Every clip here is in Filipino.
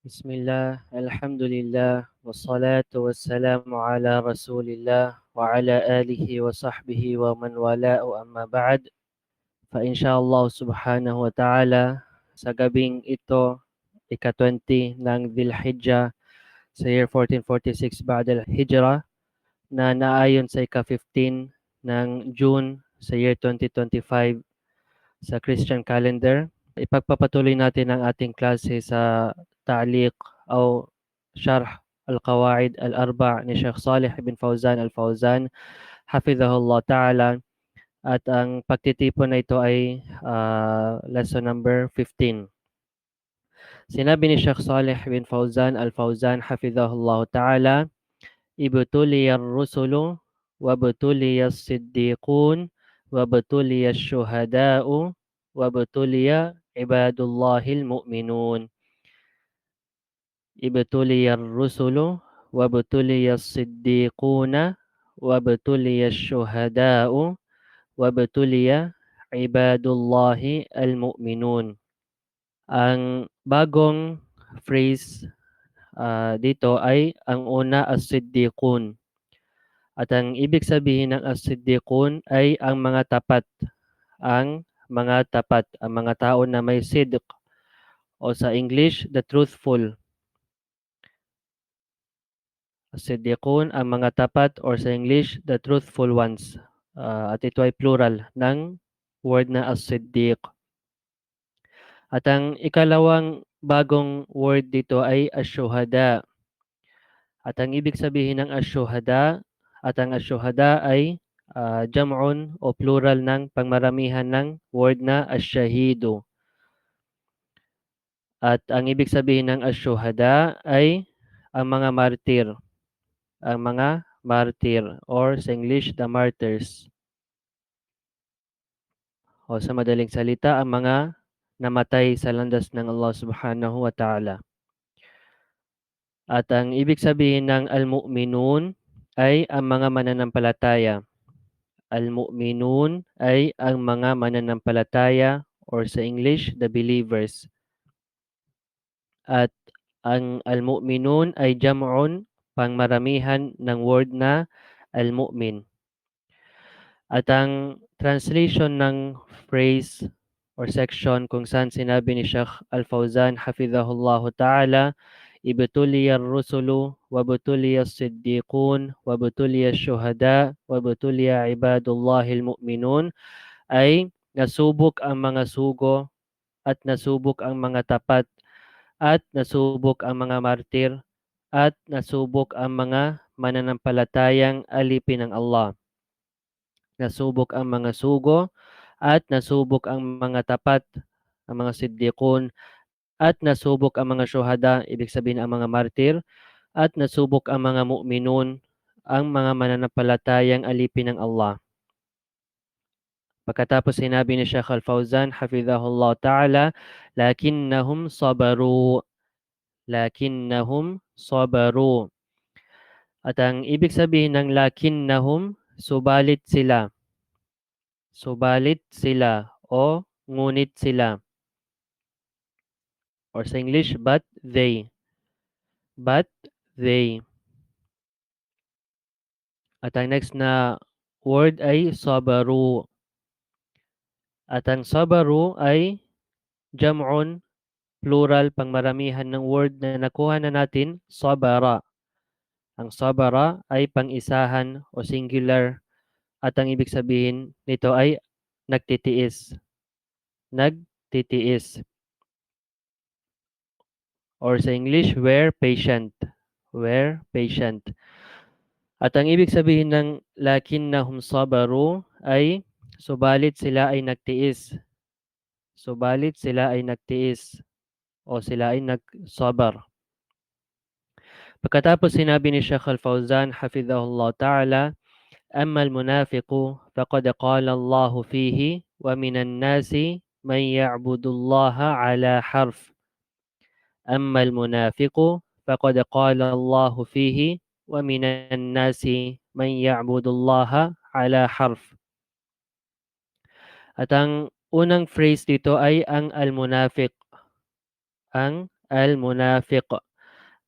Bismillah, alhamdulillah, wassalatu wassalamu ala rasulillah wa ala alihi wa sahbihi wa man wala'u amma ba'd. Fa insyaallah subhanahu wa ta'ala, sa gabing ito, ika-20 ng Dhul-Hijjah sa year 1446 Ba'da al-Hijrah na naayon sa ika-15 ng June sa year 2025 sa Christian calendar. Ipagpapatuloy natin ang ating klase sa ta'liq o syarh al-qawaid al-arba' ni Sheikh Saleh bin Fawzan al-Fawzan hafizahullah ta'ala, at ang pagtitipon na ito ay lesson number 15. Sinabi ni Sheikh Saleh bin Fawzan al-Fawzan hafizahullah ta'ala, ibtuliya ar-rusulu wabtuliya as-siddiqun wabtuliya ash-shuhada'u wabtuliya ibadullahil mu'minun. Ibtuliya ar-rusulu wabtuliya as-siddiquna wabtuliya ash-shuhada'u wabtuliya ibadullahi al-mu'minun. Ang bagong phrase dito ay ang una as-siddiqun. At ang ibig sabihin ng as-siddiqun ay ang mga tapat. Ang mga tapat, ang mga tao na may sidq, o sa English, the truthful. As-siddiqun, ang mga tapat, or sa English, the truthful ones. At ito ay plural ng word na as-siddiq. At ang ikalawang bagong word dito ay ash-shuhada. At ang ibig sabihin ng ash-shuhada, at ang ash-shuhada ay jam'un o plural ng pangmaramihan ng word na ash-shahidu. At ang ibig sabihin ng ash-shuhada ay ang mga martir. Ang mga martir, or sa English, the martyrs. O sa madaling salita, ang mga namatay sa landas ng Allah subhanahu wa ta'ala. At ang ibig sabihin ng al-mu'minun ay ang mga mananampalataya. Al-mu'minun ay ang mga mananampalataya, or sa English, the believers. At ang al-mu'minun ay jam'un, pangmaramihan ng word na al-mu'min. At ang translation ng phrase or section kung saan sinabi ni Sheikh Al-Fawzan hafizahullahu ta'ala, ibtuliya ar-rusulu wabtuliya as-siddiqun wabtuliya ash-shuhada wabtuliya ibadullahil mu'minun, ay nasubok ang mga sugo at nasubok ang mga tapat at nasubok ang mga martir at nasubok ang mga mananampalatayang alipin ng Allah. Nasubok ang mga sugo at nasubok ang mga tapat, ang mga siddiqun, at nasubok ang mga syuhada, ibig sabihin ang mga martir, at nasubok ang mga mu'minun, ang mga mananampalatayang alipin ng Allah. Pagkatapos sinabi ni Sheikh Al-Fawzan hafizahullah ta'ala, lakinnahum sabaru. Lakinnahum sabaru. At ang ibig sabihin ng lakinnahum, subalit sila. Subalit sila o ngunit sila. Or sa English, but they. But they. At ang next na word ay sabaru. At ang sabaru ay jam'un, plural, pangmaramihan ng word na nakuha na natin, sabara. Ang sabara ay pang-isahan o singular, at ang ibig sabihin nito ay nagtitiis. Nagtitiis. Or sa English, were patient. Were patient. At ang ibig sabihin ng lakinnahum sabaru ay subalit sila ay nagtiis. Subalit sila ay nagtiis o sila ay nagsabar. Pagkatapos sinabi ni Sheikh Al-Fawzan hafizahullah ta'ala, amma al-munafiqu faqad qala Allah fihi wa minan nasi man ya'budu Allah ala harf. Amma al-munafiqu faqad qala Allah fihi wa minan nasi man ya'budu Allah ala harf. At ang unang phrase dito ay ang al-munafiq. Ang al-munafiq.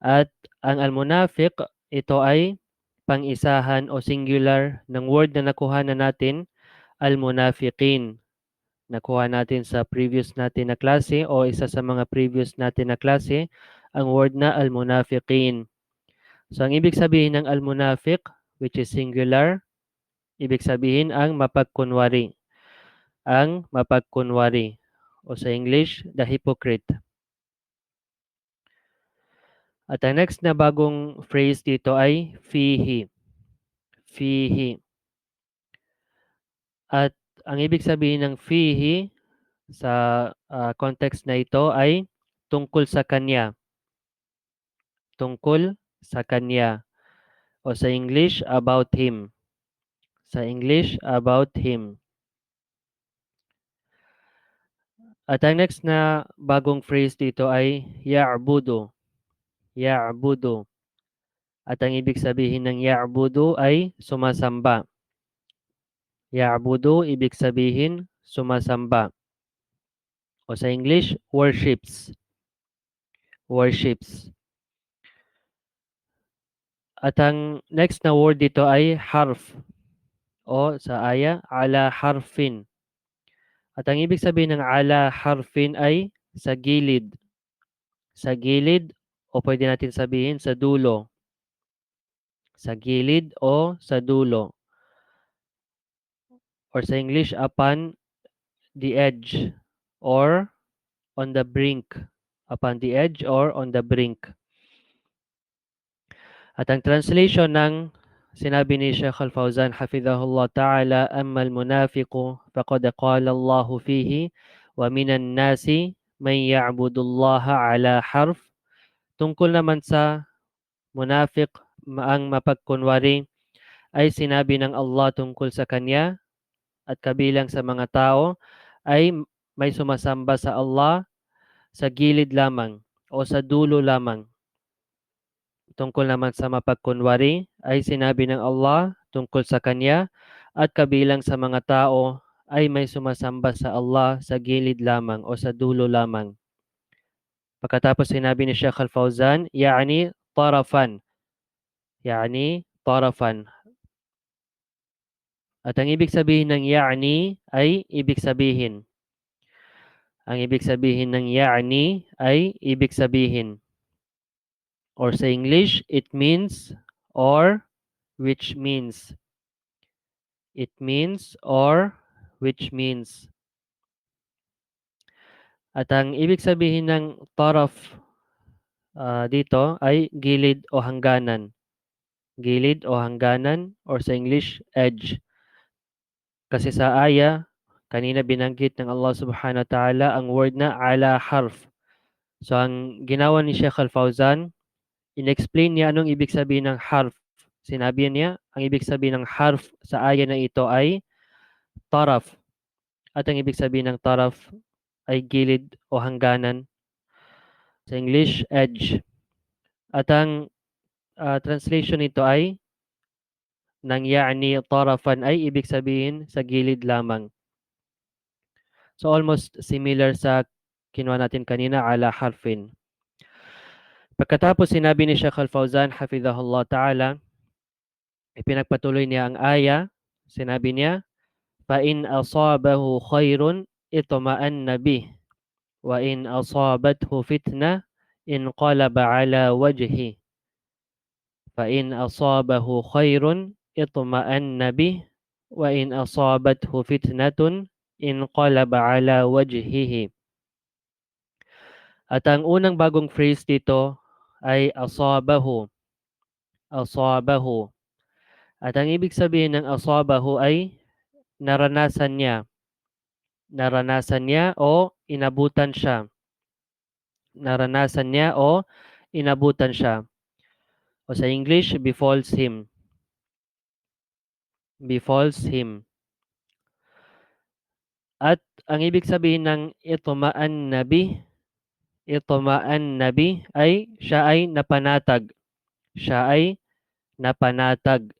At ang al-munafiq, ito ay pang-isahan o singular ng word na nakuha na natin, al-munafiqin. Nakuha natin sa previous natin na klase o isa sa mga previous natin na klase, ang word na al-munafiqin. So ang ibig sabihin ng al-munafiq, which is singular, ibig sabihin ang mapagkunwari. Ang mapagkunwari. O sa English, the hypocrite. At ang next na bagong phrase dito ay fihi. Fihi. At ang ibig sabihin ng fihi sa context na ito ay tungkol sa kanya. Tungkol sa kanya. O sa English, about him. Sa English, about him. At ang next na bagong phrase dito ay ya'budu. Ya'budu. At ang ibig sabihin ng ya'budu ay sumasamba. Ya'budu, ibig sabihin sumasamba. O sa English, worships. Worships. At ang next na word dito ay harf. O sa aya, ala harfin. At ang ibig sabihin ng ala harfin ay sa gilid. Sa gilid o pwede natin sabihin sa dulo. Sa gilid o sa dulo. Or sa English, upon the edge or on the brink. Upon the edge or on the brink. At ang translation ng sinabi ni Sheikh Al-Fawzan hafidhahullah ta'ala, amma al-munafiqu faqad qala Allah fihi wa minan nasi man ya'budullaha ala harf. Tungkol naman sa munafiq, ang mapagkunwari, ay sinabi ng Allah tungkol sa kanya at kabilang sa mga tao ay may sumasamba sa Allah sa gilid lamang o sa dulo lamang. Tungkol naman sa mapagkunwari ay sinabi ng Allah tungkol sa kanya at kabilang sa mga tao ay may sumasamba sa Allah sa gilid lamang o sa dulo lamang. Pagkatapos sinabi ni Sheikh Al-Fawzan, yani tarafan. Yani tarafan. At ang ibig sabihin ng yani ay ibig sabihin. Ang ibig sabihin ng yani ay ibig sabihin. Or sa English, it means or which means. It means or which means. At ang ibig sabihin ng taraf dito ay gilid o hangganan. Gilid o hangganan or sa English, edge. Kasi sa aya, kanina binanggit ng Allah subhanahu wa ta'ala ang word na ala harf. So ang ginawa ni Sheikh Al-Fawzan, in-explain niya anong ibig sabihin ng harf. Sinabi niya, ang ibig sabihin ng harf sa aya na ito ay taraf. At ang ibig sabihin ng taraf ay gilid o hangganan. Sa English, edge. At ang translation nito ay nang ya'ni tarafan ay ibig sabihin sa gilid lamang. So almost similar sa kinuha natin kanina, ala harfin. Pagkatapos sinabi ni Sheikh Al-Fawzan hafidhahullah ta'ala, ipinagpatuloy niya ang aya. Sinabi niya, فَإِنْ أَصَابَهُ خَيْرٌ اطْمَأَنَّ بِهِ وَإِنْ أَصَابَتْهُ فِتْنَةٌ انقلب على وجهه فإن أصابه خير اطمأن به وإن أصابته فتنة انقلب على وجهه. At ang unang bagong phrase dito ay asabahu. Asabahu. At ang ibig sabihin ng asabahu ay naranasan niya. Naranasan niya o inabutan siya. Naranasan niya o inabutan siya. O sa English, befalls him. Befalls him. At ang ibig sabihin ng itma'an nabi ay siya ay napanatag. Siya ay napanatag.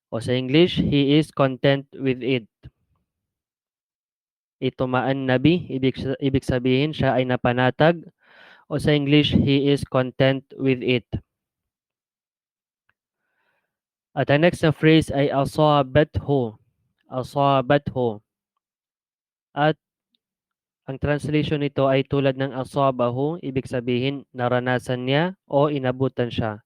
O sa English, he is content with it. Itma'an nabi, ibig sabihin siya ay napanatag. O sa English, he is content with it. At ang next na phrase ay asabathu. Asabathu. At ang translation nito ay tulad ng asabahu, ibig sabihin naranasan niya o inabutan siya.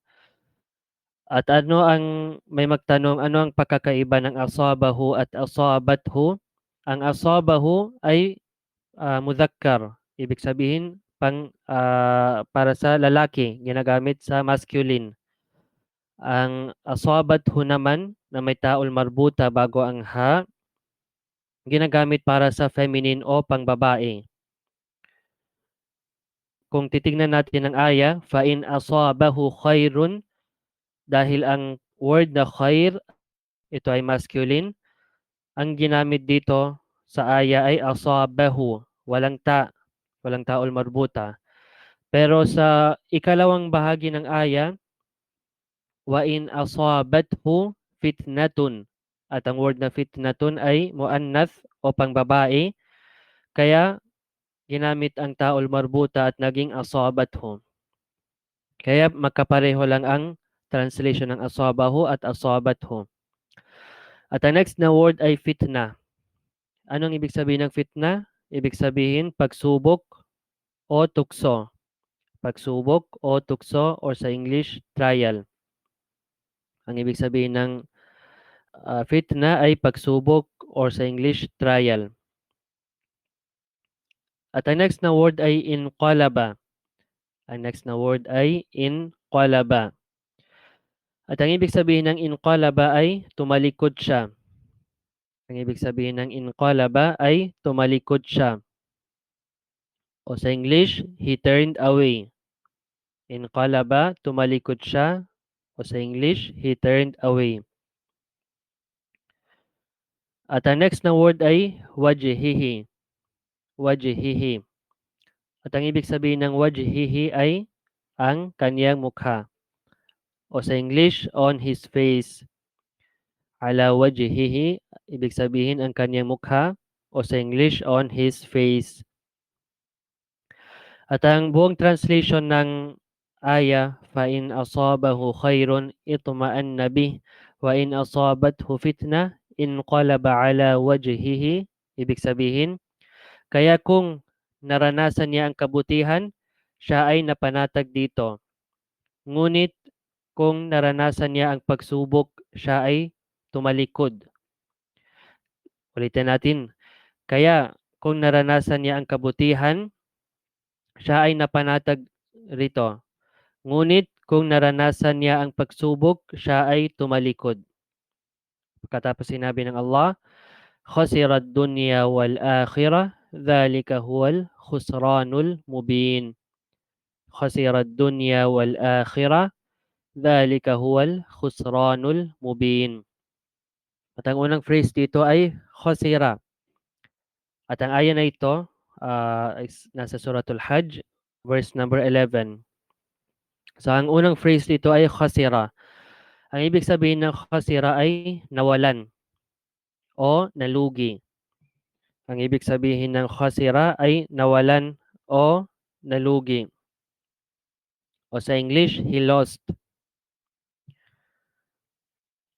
At ano ang may magtanong, ano ang pagkakaiba ng asabahu at asabathu? Ang asabahu ay mudhakkar, ibig sabihin para sa lalaki, ginagamit sa masculine. Ang asabathu naman na may taol marbuta bago ang ha, ginagamit para sa feminine o pangbabae. Kung titingnan natin ang aya, fa in asabahu khairun, dahil ang word na khair, ito ay masculine, ang ginamit dito sa aya ay asabahu, walang taol marbuta. Pero sa ikalawang bahagi ng aya, wa in asabathu fitnatun. At ang word na fitnatun ay muannath o pangbabae, kaya ginamit ang taol marbuta at naging asabathu. Kaya magkapareho lang ang translation ng asabahu at asabathu. At ang next na word ay fitna. Anong ibig sabihin ng fitna? Ibig sabihin pagsubok o tukso. Pagsubok o tukso or sa English, trial. Ang ibig sabihin ng fitna ay pagsubok or sa English, trial. At ang next na word ay inqalaba. Ang next na word ay inqalaba. At ang ibig sabihin ng inqalaba ay tumalikod siya. Ang ibig sabihin ng inqalaba ay tumalikod siya. O sa English, he turned away. Inqalaba, tumalikod siya. O sa English, he turned away. At ang next na word ay wajhihi. Wajhihi. At ang ibig sabihin ng wajhihi ay ang kanyang mukha. O sa English, on his face. Ala wajhihi, ibig sabihin ang kanyang mukha. O sa English, on his face. At ang buong translation ng aya, fa in asabahu khairun itma'anna bih wa in asabathu fitnah inqalaba ala wajhihi. Ibig sabihin, kaya kung naranasan niya ang kabutihan, siya ay napanatag dito. Ngunit kung naranasan niya ang pagsubok, siya ay tumalikod. Ulitin natin. Kaya kung naranasan niya ang kabutihan, siya ay napanatag rito. Ngunit kung naranasan niya ang pagsubok, siya ay tumalikod. Pagkatapos sinabi ng Allah, khasirat dunya wal akhirah, dhalika huwal khusranul mubin. Khasirat dunya wal akhirah, dhalika huwal khusranul mubin. At ang unang phrase dito ay khasira. At ang aya na ito nasa Suratul Hajj, verse number 11. So ang unang phrase dito ay khasira. Ang ibig sabihin ng khasira ay nawalan o nalugi. Ang ibig sabihin ng khasira ay nawalan o nalugi. O sa English, he lost.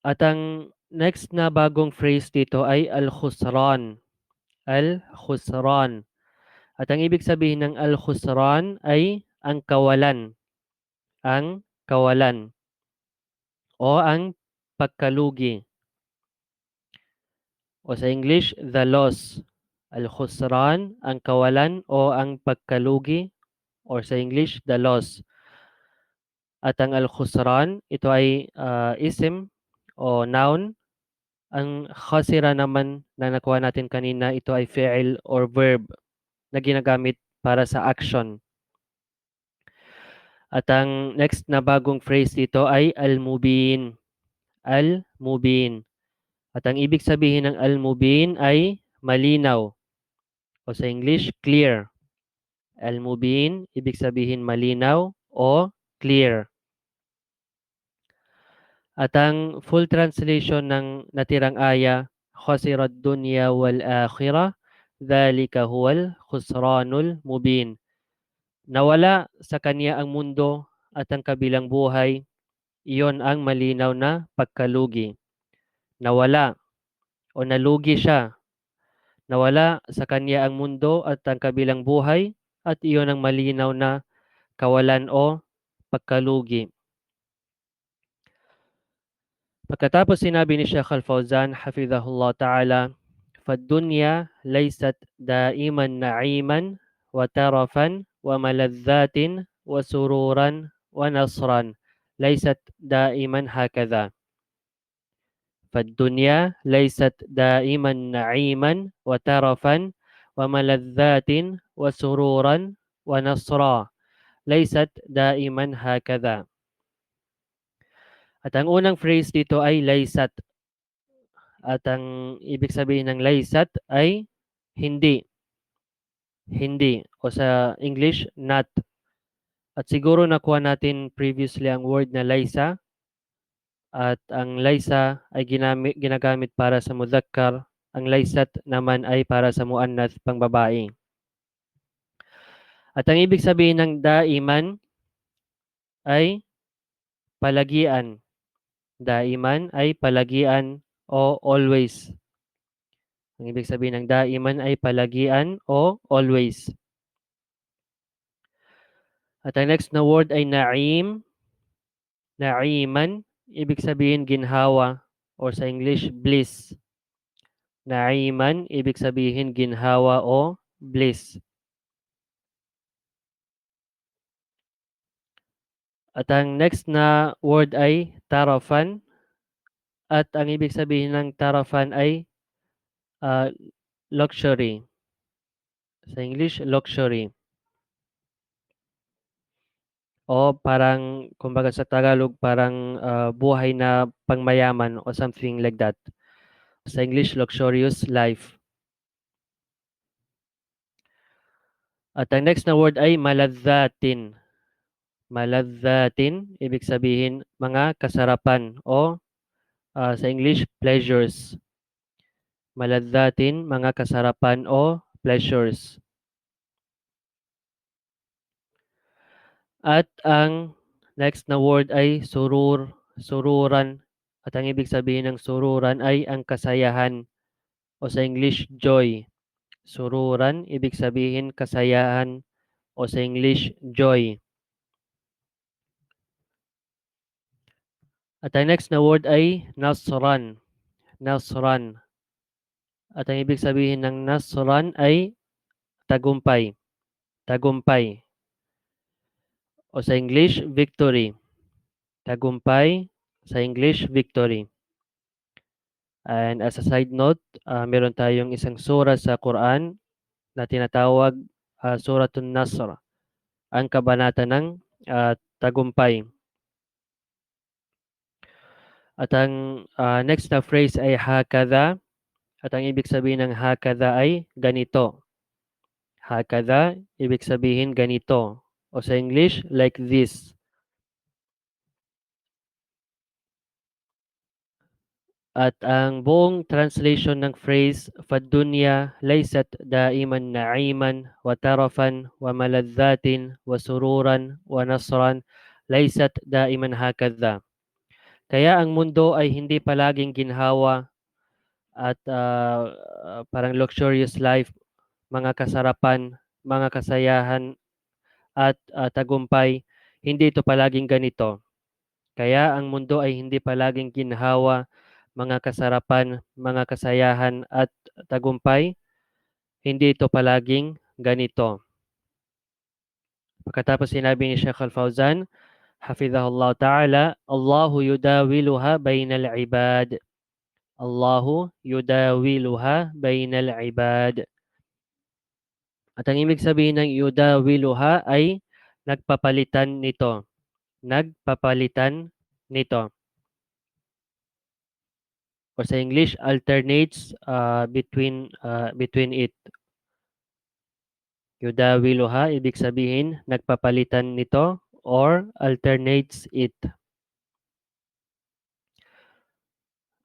At ang next na bagong phrase dito ay al-khusran. Al-khusran. At ang ibig sabihin ng al-khusran ay ang kawalan. Ang kawalan. O ang pagkalugi. O sa English, the loss. Al-khusran, ang kawalan o ang pagkalugi. Or sa English, the loss. At ang al-khusran, ito ay isim o noun. Ang khasira naman na nakuha natin kanina, ito ay fi'il or verb na ginagamit para sa action. At ang next na bagong phrase dito ay al-mubin. Al-mubin. At ang ibig sabihin ng al-mubin ay malinaw. O sa English, clear. Al-mubin, ibig sabihin malinaw o clear. At ang full translation ng natirang aya, khasirat dunya wal akhirah, dhalika huwal khusranul mubin. Nawala sa kanya ang mundo at ang kabilang buhay, iyon ang malinaw na pagkalugi. Nawala o nalugi siya. Nawala sa kanya ang mundo at ang kabilang buhay at iyon ang malinaw na kawalan o pagkalugi. Pagkatapos sinabi ni Sheikh Al-Fawzan, hafidhahullah ta'ala, فالدنيا ليست دائما نعيما وترفا وملذات وسرورا ونصرا ليست دائما هكذا فالدنيا ليست دائما نعيما وترفا وملذات وسرورا ونصرا ليست دائما هكذا. At ang unang phrase dito ay laysat. At ang ibig sabihin ng laysat ay hindi. Hindi. O sa English, not. At siguro nakuha natin previously ang word na laysa. At ang laysa ay ginagamit para sa mudhakkar. Ang laysat naman ay para sa muannath, pangbabae. At ang ibig sabihin ng daiman ay palagian. Daiman ay palagian o always. Ang ibig sabihin ng daiman ay palagian o always. At ang next na word ay naim. Naiman, ibig sabihin ginhawa or sa English bliss. Naiman, ibig sabihin ginhawa o bliss. At ang next na word ay tarafan. At ang ibig sabihin ng tarafan ay luxury. Sa English, luxury. O parang, kumbaga sa Tagalog, parang buhay na pangmayaman o something like that. Sa English, luxurious life. At ang next na word ay maladhatin. Maladhatin, ibig sabihin mga kasarapan o sa English, pleasures. Maladhatin, mga kasarapan o pleasures. At ang next na word ay surur, sururan. At ang ibig sabihin ng sururan ay ang kasayahan o sa English, joy. Sururan, ibig sabihin kasayahan o sa English, joy. At ang next na word ay nasran. Nasran. At ang ibig sabihin ng nasran ay tagumpay. Tagumpay. O sa English, victory. Tagumpay, sa English, victory. And as a side note, meron tayong isang surah sa Quran na tinatawag Suratun Nasr, ang kabanata ng tagumpay. At ang next na phrase ay hakadha. At ang ibig sabihin ng hakadha ay ganito. Hakadha, ibig sabihin ganito. O sa English, like this. At ang buong translation ng phrase, فَالدُّنْيَا لَيْسَتْ دَائِمًا نَعِيمًا وَتَرَفًا وَمَلَذَّاتٍ وَسُرُورًا وَنَصْرًا لَيْسَتْ دَائِمًا هَكَذَا. Kaya ang mundo ay hindi palaging ginhawa at parang luxurious life, mga kasarapan, mga kasayahan at tagumpay. Hindi ito palaging ganito. Kaya ang mundo ay hindi palaging ginhawa, mga kasarapan, mga kasayahan at tagumpay. Hindi ito palaging ganito. Pagkatapos sinabi ni Sheikh Al-Fawzan, hafidhahullah ta'ala, Allahu yudawiluha bainal ibad. Allahu yudawiluha bainal ibad. At ang ibig sabihin ng yudawiluha ay nagpapalitan nito. Nagpapalitan nito. Or sa English, alternates between it. Yudawiluha, ibig sabihin, nagpapalitan nito or alternates it.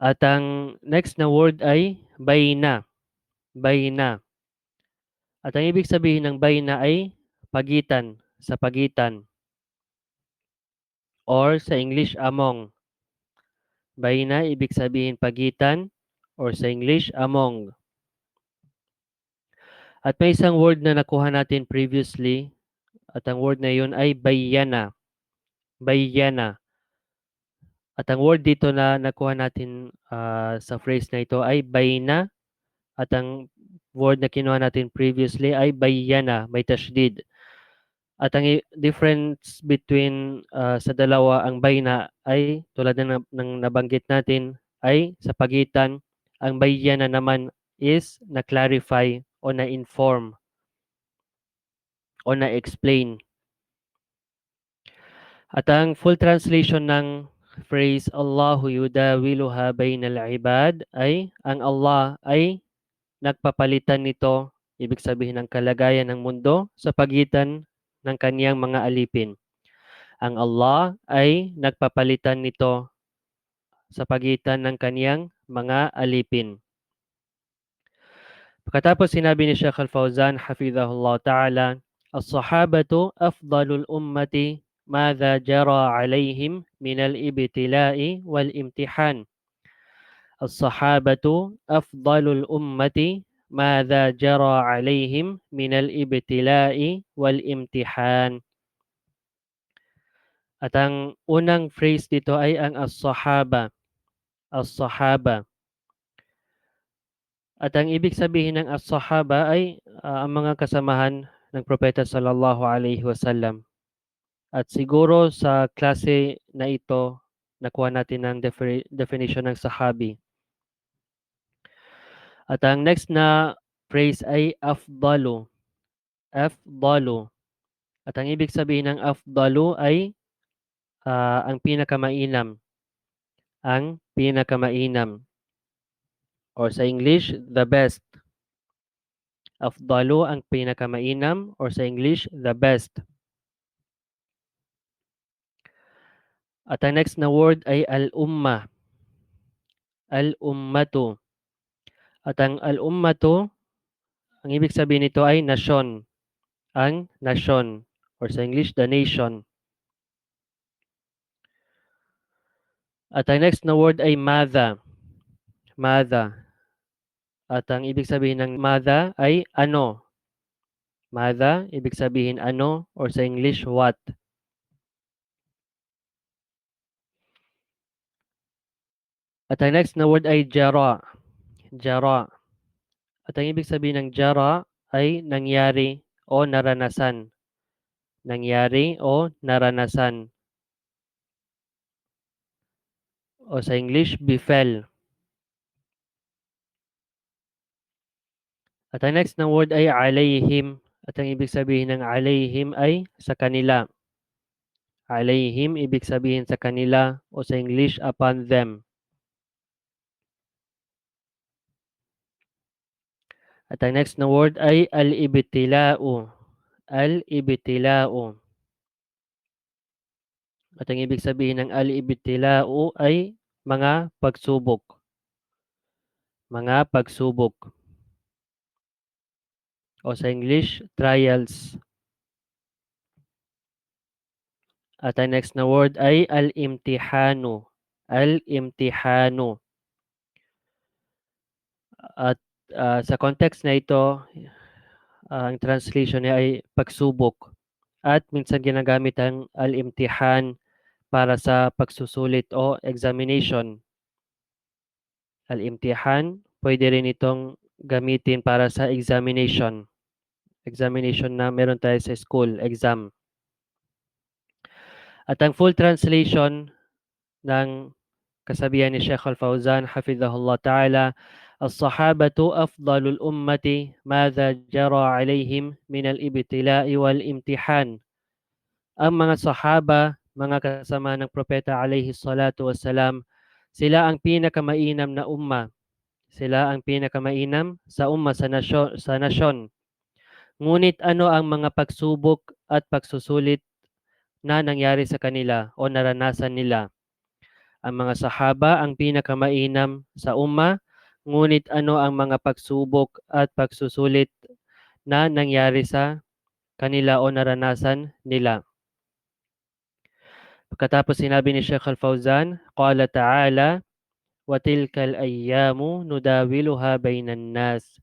At ang next na word ay bayna. Bayna. At ang ibig sabihin ng bayna ay pagitan. sa pagitan, or sa English among. Baina ibig sabihin pagitan, or sa English among. At may isang word na nakuha natin previously, at ang word na yun ay bayyana. Bayyana. At ang word dito na nakuha natin sa phrase na ito ay bayna, at ang word na kinuha natin previously ay bayyana, may tashdid. At ang difference between sa dalawa, ang bayna ay tulad ng nabanggit natin ay sa pagitan. Ang bayyana naman is na-clarify o na-inform o na-explain. At ang full translation ng phrase Allahu yudawiluha bainal ibad ay ang Allah ay nagpapalitan nito, ibig sabihin ng kalagayan ng mundo sa pagitan ng kaniyang mga alipin. Ang Allah ay nagpapalitan nito sa pagitan ng kaniyang mga alipin. Pagkatapos sinabi ni Sheikh Al-Fawzan hafizahullah ta'ala, as-sahabatu afdalul ummati ماذا جرى عليهم من الابتلاء والامتحان. الصحابة أفضل الأمة ماذا جرى عليهم من الابتلاء والامتحان. At ang unang phrase dito ay ang as-sahaba. As-sahaba. At ang ibig sabihin ng as-sahaba ay ang mga kasamahan ng Propeta sallallahu alaihi wasallam. At siguro sa klase na ito, nakuha natin ang definition ng sahabi. At ang next na phrase ay afdalu. Afdalu. At ang ibig sabihin ng afdalu ay ang pinakamainam. Ang pinakamainam. Or sa English, the best. Afdalu ang pinakamainam, or sa English, the best. At ang next na word ay al-umma. Al-ummatu. At ang al-ummatu, ang ibig sabihin nito ay nasyon. Ang nasyon. Or sa English, the nation. At ang next na word ay madha. Madha. At ang ibig sabihin ng madha ay ano. Madha, ibig sabihin ano, or sa English, what. At ang next na word ay jara. Jara. At ang ibig sabihin ng jara ay nangyari o naranasan. Nangyari o naranasan. O sa English, befell. At ang next na word ay alayhim. At ang ibig sabihin ng alayhim ay sa kanila. Alayhim, ibig sabihin sa kanila, o sa English, upon them. At ang next na word ay al-ibtila'u. Al-ibtila'u. At ang ibig sabihin ng al-ibtila'u ay mga pagsubok. Mga pagsubok. O sa English, trials. At ang next na word ay al-imtihanu. Al-imtihanu. At sa context na ito, ang translation niya ay pagsubok. At minsan ginagamit ang al-imtihan para sa pagsusulit o examination. Al-imtihan, pwede rin itong gamitin para sa examination. Examination na meron tayo sa school, exam. At ang full translation ng kasabihan ni Sheikh Al-Fawzan hafizahullah ta'ala, الصحابة أفضل الأمة ماذا جرى عليهم من الابتلاء والامتحان. Ang mga sahaba, mga kasama ng propeta alayhi salatu wassalam, sila ang pinakamainam na umma. Sila ang pinakamainam sa umma, sa nasyon. Ngunit ano ang mga pagsubok at pagsusulit na nangyari sa kanila o naranasan nila? Ang mga sahaba ang pinakamainam sa umma, ngunit ano ang mga pagsubok at pagsusulit na nangyari sa kanila o naranasan nila. Pagkatapos sinabi ni Sheikh Al-Fawzan, qala ta'ala, wa tilkal ayyamu nudawiluha bainan nas.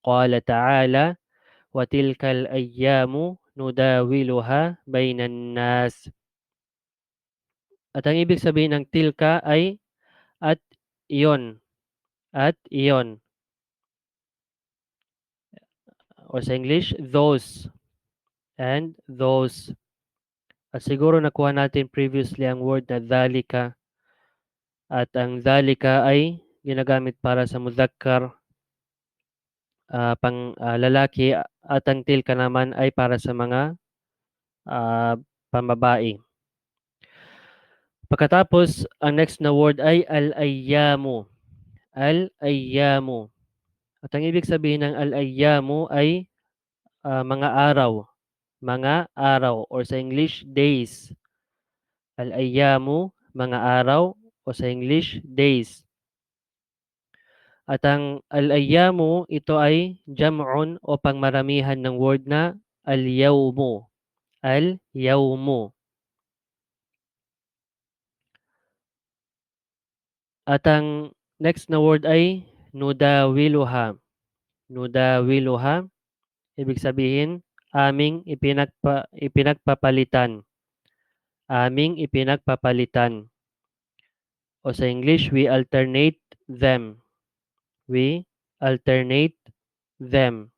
Qala ta'ala, wa tilkal ayyamu nudawiluha bainan nas. At ang ibig sabihin ng tilka ay at iyon, at iyon. Or sa English, those and those. At siguro nakuha natin previously ang word na dhalika. At ang dhalika ay ginagamit para sa mudhakkar, lalaki, at ang tilka naman ay para sa mga ah, pambabae. Pagkatapos, ang next na word ay al-ayyamu. Al-ayyamu. At ang ibig sabihin ng al-ayyamu ay mga araw. Mga araw or sa English, days. Al-ayyamu, mga araw o sa English, days. At ang al-ayyamu, ito ay jam'un o pangmaramihan ng word na al-yawmu. Al-yawmu. At ang next na word ay nudawiluha. Nudawiluha, ibig sabihin, aming ipinagpapalitan. Aming ipinagpapalitan. O sa English, we alternate them. We alternate them.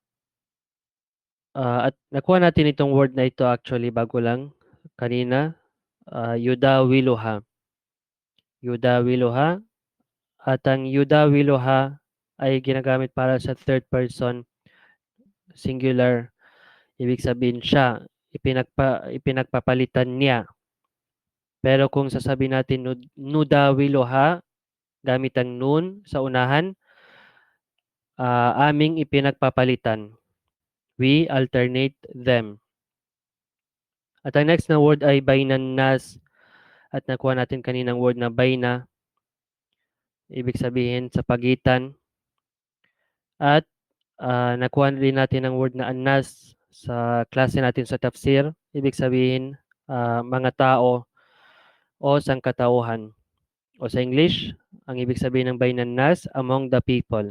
At nakuha natin itong word na ito actually bago lang kanina. Yudawiluha. Yudawiluha. At ang yudawiluha ay ginagamit para sa third person singular. Ibig sabihin siya, ipinagpapalitan niya. Pero kung sasabihin natin nudawiluha, gamit ang nun sa unahan, aming ipinagpapalitan. We alternate them. At ang next na word ay bainan nas. At nakuha natin kaninang word na baina. Ibig sabihin sa pagitan. At nakuha din natin ang word na annas sa klase natin sa tafsir. Ibig sabihin mga tao o sangkatauhan. O sa English, ang ibig sabihin ng bainan nas, among the people.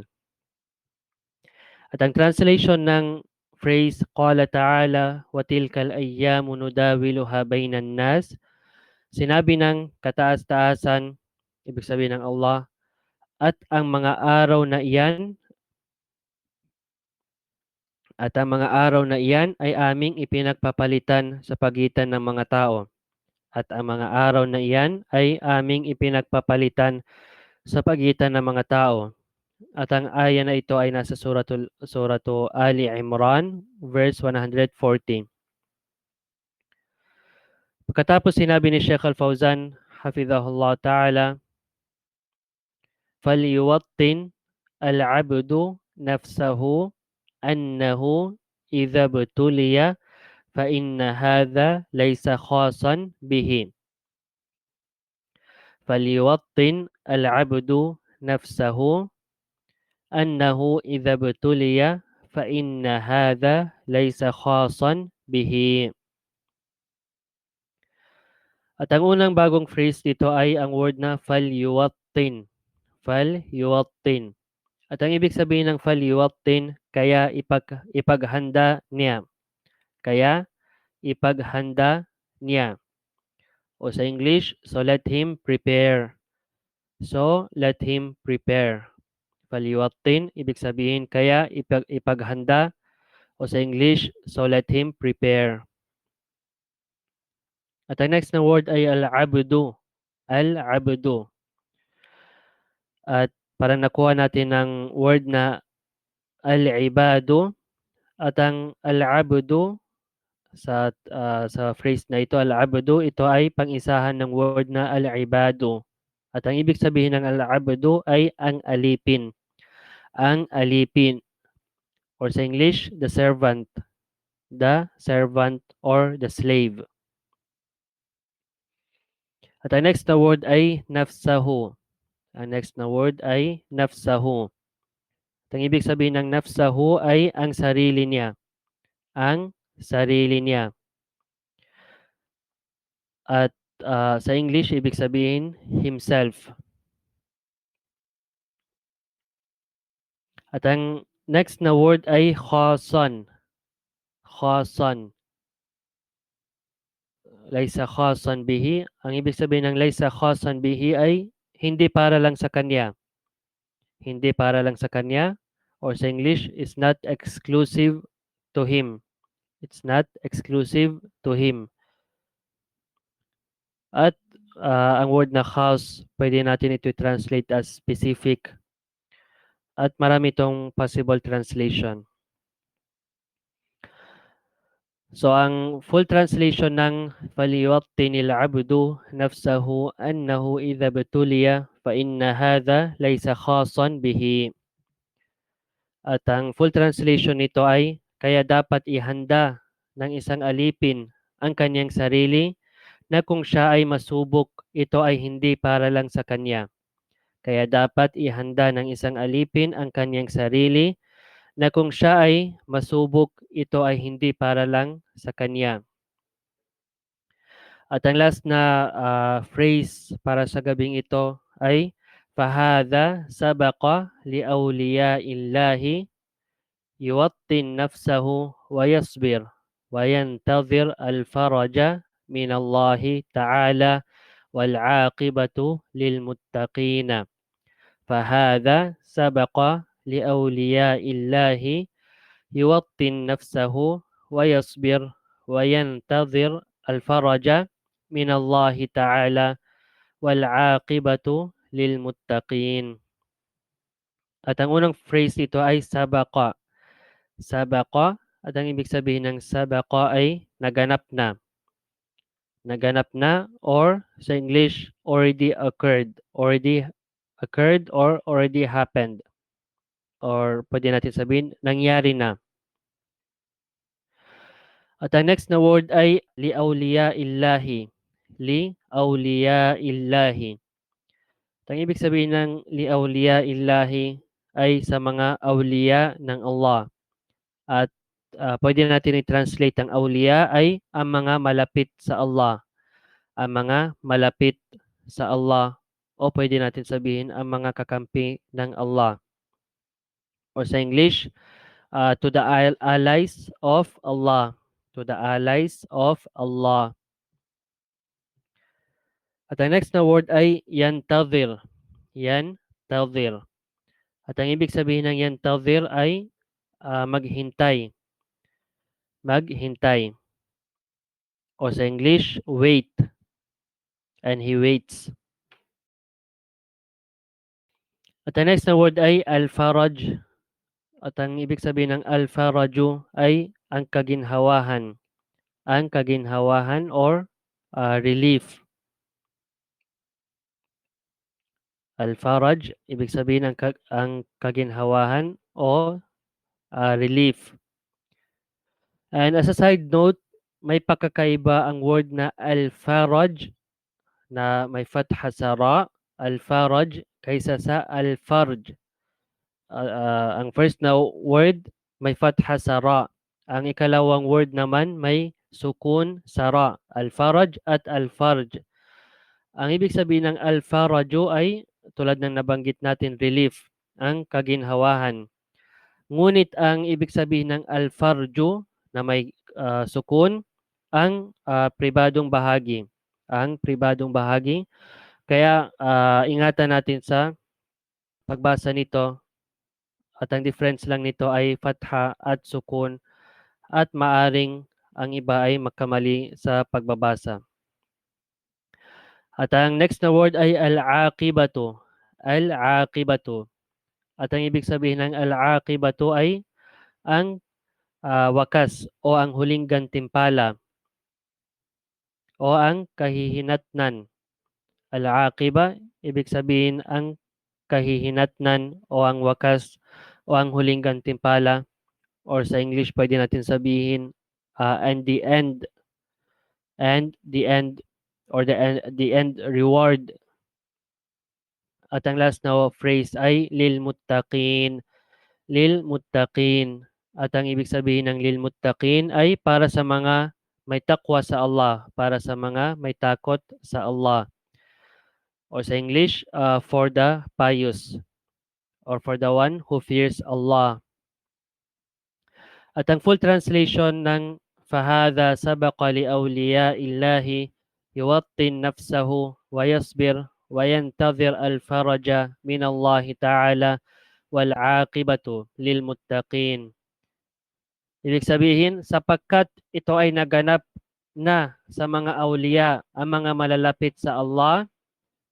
At ang translation ng phrase, qala ta'ala, wa tilkal ayyamu nudawiluha bainan nas, sinabi ng kataas-taasan, ibig sabihin ng Allah, at ang mga araw na iyan, at ang mga araw na iyan ay aming ipinagpapalitan sa pagitan ng mga tao. At ang mga araw na iyan ay aming ipinagpapalitan sa pagitan ng mga tao. At ang aya na ito ay nasa suratu Ali Imran, verse 140. Pagkatapos sinabi ni Sheikh Al-Fawzan, hafidhahullah ta'ala, فَلْيُوَطِّنْ الْعَبْدُ نَفْسَهُ أَنَّهُ إِذَا ابْتُلِيَ فَإِنَّ هَذَا لَيْسَ خَاصًا بِهِ. فَلْيُوَطِّنْ الْعَبْدُ نَفْسَهُ أَنَّهُ إِذَا ابْتُلِيَ فَإِنَّ هَذَا لَيْسَ خَاصًا بِهِ. At ang unang bagong phrase dito ay ang word na falyuwattin. Falyuwattin. At ang ibig sabihin ng falyuwattin, kaya ipaghanda niya. Kaya ipaghanda niya. O sa English, so let him prepare. So let him prepare. Falyuwattin, ibig sabihin kaya ipaghanda. O sa English, so let him prepare. At ang next na word ay al-abdu. Al-abdu. At parang nakuha natin ng word na al-ibadu. At ang al-abdu sa phrase na ito, al-abdu, ito ay pang-isahan ng word na al-ibadu. At ang ibig sabihin ng al-abdu ay ang alipin. Ang alipin. Or sa English, the servant. The servant or the slave. At ang next na word ay nafsahu. Ang next na word ay nafsahu. At ang ibig sabihin ng nafsahu ay ang sarili niya. Ang sarili niya. At sa English, ibig sabihin himself. At ang next na word ay khasan. Khasan. Laysa khasan bihi. Ang ibig sabihin ng laysa khasan bihi ay hindi para lang sa kanya. Hindi para lang sa kanya. Or sa English, is not exclusive to him. It's not exclusive to him. At ang word na khas, pwede natin ito translate as specific. At marami itong possible translation. So ang full translation ng فَلْيُوَطِّنِ الْعَبْدُ نَفْسَهُ أَنَّهُ إِذَا ابْتُلِيَ فَإِنَّ هَذَا لَيْسَ خَاصًا بِهِ. At ang full translation nito ay kaya dapat ihanda ng isang alipin ang kanyang sarili na kung siya ay masubok, ito ay hindi para lang sa kanya. Kaya dapat ihanda ng isang alipin ang kanyang sarili na kung siya ay masubok, ito ay hindi para lang sa kanya. At ang last na phrase para sa gabing ito ay فَهَذَا سَبَقَ لِأَوْلِيَاءِ اللَّهِ يُوَطِّنْ نَفْسَهُ وَيَصْبِرْ وَيَنْتَظِرْ الْفَرَجَ مِنَ اللَّهِ تَعَالَى وَالْعَاقِبَةُ لِلْمُتَّقِينَ فَهَذَا سَبَقَ لِأَوْلِيَاءِ اللَّهِ يُوَطِّنْ نَفْسَهُ وَيَصْبِرْ وَيَنْتَظِرْ الْفَرَجَ مِنَ اللَّهِ تَعَالَى وَالْعَاقِبَةُ لِلْمُتَّقِينَ. At ang unang phrase dito ay sabaqa. Sabaqa, at ang ibig sabihin ng sabaqa ay naganap na. Naganap na, or sa English, already occurred. Already occurred or already happened. Or pwede natin sabihin, nangyari na. At ang next na word ay liawliya illahi. Liawliya illahi. At ang ibig sabihin ng liawliya illahi ay sa mga awliya ng Allah. At pwede natin i-translate ang awliya ay ang mga malapit sa Allah. Ang mga malapit sa Allah. O pwede natin sabihin ang mga kakampi ng Allah. Or sa English, to the allies of Allah. To the allies of Allah. At ang next na word ay yantazir. Yantazir. At ang ibig sabihin ng yantazir ay maghintay. Maghintay. O sa English, wait. And he waits. At ang next na word ay al-faraj. At ang ibig sabihin ng al-faraju ay ang kaginhawahan. Ang kaginhawahan or relief. Al-faraj, ibig sabihin ang kaginhawahan o relief. And as a side note, may pagkakaiba ang word na al-faraj na may fatha sa ra, al-faraj, kaysa sa al-farj. Ang first na word may fatha sa ra. Ang ikalawang word naman may sukun sa ra, al-faraj at al-farj. Ang ibig sabihin ng al-faraju ay tulad ng nabanggit natin, relief, ang kaginhawahan. Ngunit ang ibig sabihin ng al-farju na may sukun, ang pribadong bahagi. Ang pribadong bahagi. Kaya ingatan natin sa pagbasa nito, at ang difference lang nito ay fatha at sukun, at maaring ang iba ay magkamali sa pagbabasa. At ang next na word ay al-aqibatu. Al-aqibatu. At ang ibig sabihin ng al-aqibatu ay ang wakas o ang huling gantimpala o ang kahihinatnan. Al-aqiba, ibig sabihin ang kahihinatnan o ang wakas o ang huling gantimpala, or sa English pwede natin sabihin and the end or the end reward. At ang last na phrase ay lil muttaqin. Lil muttaqin. At ang ibig sabihin ng lil muttaqin ay para sa mga may takwa sa Allah, para sa mga may takot sa Allah. Or sa English, for the pious or for the one who fears Allah. At ang full translation ng فَهَذَا سَبَقَ لِأَوْلِيَاءِ اللَّهِ يُوَطِّنْ نَفْسَهُ وَيَصْبِرْ وَيَنْتَظِرْ الْفَرَجَ مِنَ اللَّهِ تَعَالَى وَالْعَاقِبَةُ لِلْمُتَّقِينَ. Ibig sabihin, sapagkat ito ay naganap na sa mga awliya, ang mga malalapit sa Allah,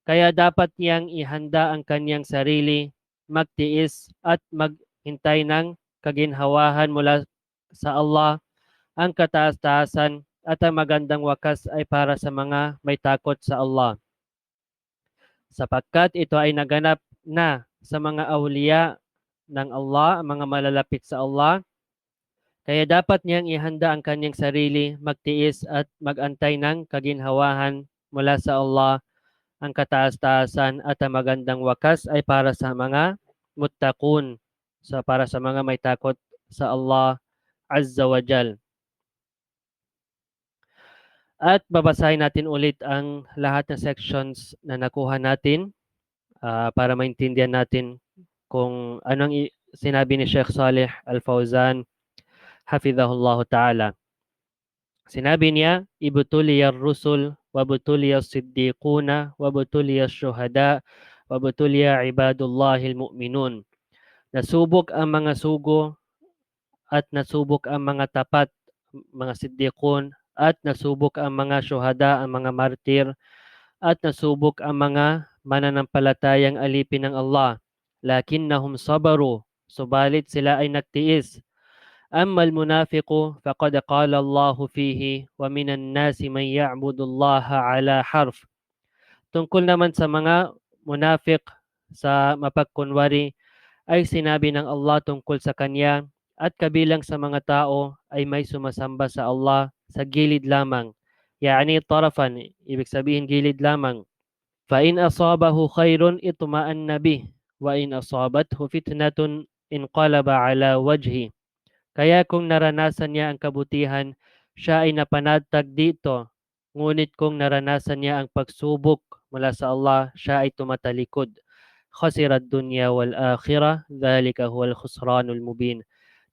kaya dapat niyang ihanda ang kanyang sarili, magtiis at maghintay ng kaginhawahan mula sa Allah. Ang kataas-taasan at ang magandang wakas ay para sa mga may takot sa Allah. Sapagkat ito ay naganap na sa mga awliya ng Allah, ang mga malalapit sa Allah, kaya dapat niyang ihanda ang kanyang sarili, magtiis at magantay ng kaginhawahan mula sa Allah. Ang kataas-taasan at ang magandang wakas ay para sa mga muttaqun, para sa mga may takot sa Allah Azza wa Jal. At babasahin natin ulit ang lahat ng sections na nakuha natin para maintindihan natin kung anong sinabi ni Sheikh Saleh Al-Fawzan hafizahullah ta'ala. Sinabi niya, ibtuliya ar-rusul wa butuliya as-siddiquna wa butuliya ash-shuhada wa butuliya ibadullahil mu'minun. Nasubok ang mga sugo at nasubok ang mga tapat, mga siddiqun, at nasubok ang mga syuhada, ang mga martir, at nasubok ang mga mananampalatayang alipin ng Allah. Lakinnahum sabaru, subalit sila ay nagtiis. Amma al-munafiqu faqad qala Allah fihi wa minan nasi man ya'budu Allah ala harf. Tungkol naman sa mga munafik sa mapagkunwari ay sinabi ng Allah tungkol sa kanya at kabilang sa mga tao ay may sumasamba sa Allah sa gilid lamang. Yani tarafan, ibig sabihin gilid lamang. فَإِنْ أَصَابَهُ خَيْرٌ اطْمَأَنَّ بِهِ وَإِنْ أَصَابَتْهُ فِتْنَةٌ انقلب على وجهه. Kaya kung naranasan niya ang kabutihan, siya ay napanatag dito. Ngunit kung naranasan niya ang pagsubok mula sa Allah, siya ay tumatalikod. Khasira ad-dunya wal akhirah, dhalika huwal khusranul mubin.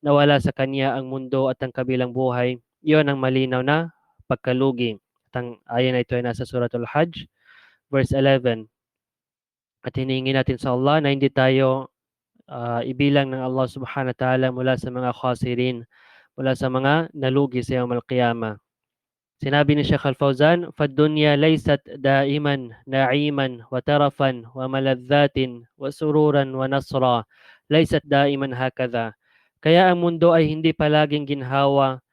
Nawala sa kanya ang mundo at ang kabilang buhay. Iyon ang malinaw na pagkalugi. At ang ayan na ito ay nasa Suratul Hajj, verse 11. At hinihingi natin sa Allah na hindi tayo ibilang ng Allah subhanahu wa ta'ala mula sa mga khasirin, mula sa mga nalugi sa yawm al-qiyamah. Sinabi ni Sheikh Al-Fawzan, فَالدُّنْيَا لَيْسَتْ دَائِمًا نَعِيمًا وَتَرَفًا وَمَلَذَّاتٍ وَسُرُورًا وَنَصْرًا لَيْسَتْ دَائِمًا هَكَذَا. Kaya ang mundo ay hindi palaging ginhawa,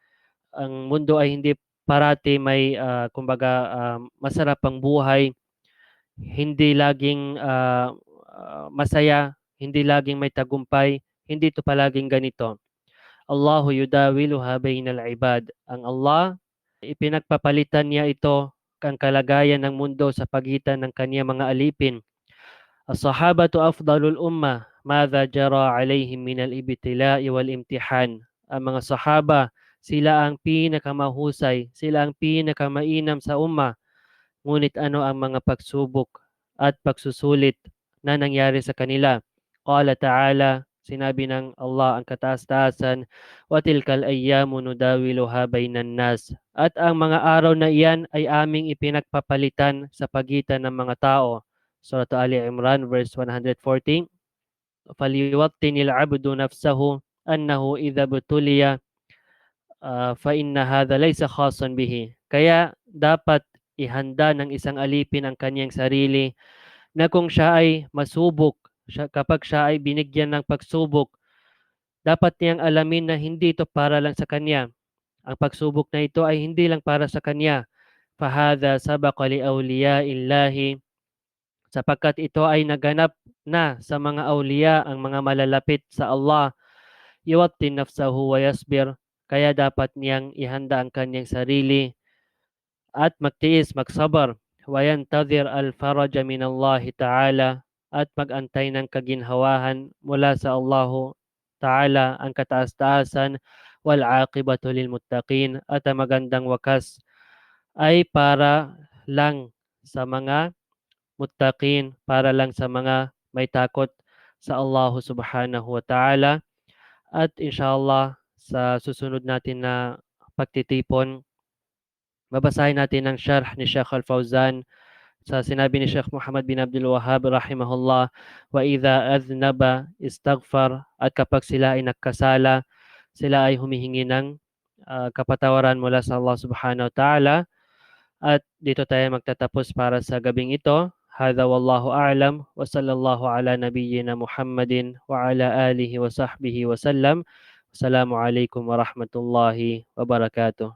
ang mundo ay hindi parati may masarap ang buhay, hindi laging masaya, hindi laging may tagumpay, hindi ito palaging ganito. Allahu yudawiluha bainal ibad. Ang Allah, ipinagpapalitan niya ito ang kalagayan ng mundo sa pagitan ng kanyang mga alipin. As-sahabatu afdalul ummah, madha jara alayhim min al-ibtila'i wal imtihan. Ang mga sahaba, sila ang pinakamahusay, sila ang pinakamainam sa ummah. Ngunit ano ang mga pagsubok at pagsusulit na nangyari sa kanila? Qala ta'ala, sinabi ng Allah ang kataas-taasan, wa tilkal ayyamu nudawiluha bainan nas. At ang mga araw na iyan ay aming ipinagpapalitan sa pagitan ng mga tao. Surah Ali Imran verse 140. Faliwattinil abdu nafsahu annahu idha butuliya fa inna hadha laysa khasan bihi. Kaya dapat ihanda ng isang alipin ang kanyang sarili na kung siya ay masubok, kapag siya ay binigyan ng pagsubok, dapat niyang alamin na hindi ito para lang sa kanya. Ang pagsubok na ito ay hindi lang para sa kanya. Fahadha sabaqa li awliyaillahi, sapagkat ito ay naganap na sa mga awliya, ang mga malalapit sa Allah. Yuwattin nafsahu wa yasbir, kaya dapat niyang ihanda ang kanyang sarili at magtiis, magsabar. Wayantadhir al-faraja minallahi ta'ala, at magantay ng kaginhawahan mula sa Allah ta'ala ang kataas-taasan, wal aqibatu lil muttaqin, at ang magandang wakas ay para lang sa mga muttaqin, para lang sa mga may takot sa Allah subhanahu wa ta'ala. At inshallah sa susunod natin na pagtitipon, babasahin natin ang syarh ni Sheikh Al-Fauzan sa sinabi ni Sheikh Muhammad bin Abdul Wahhab rahimahullah, wa idha aznaba istaghfar, at kapag sila ay nagkasala, sila ay humihingi ng kapatawaran mula sa Allah subhanahu wa ta'ala. At dito tayo magtatapos para sa gabing ito. Hadha wallahu a'lam wa sallallahu ala nabiyyina Muhammadin wa ala alihi wa sahbihi wa sallam. Assalamu alaikum warahmatullahi wabarakatuh.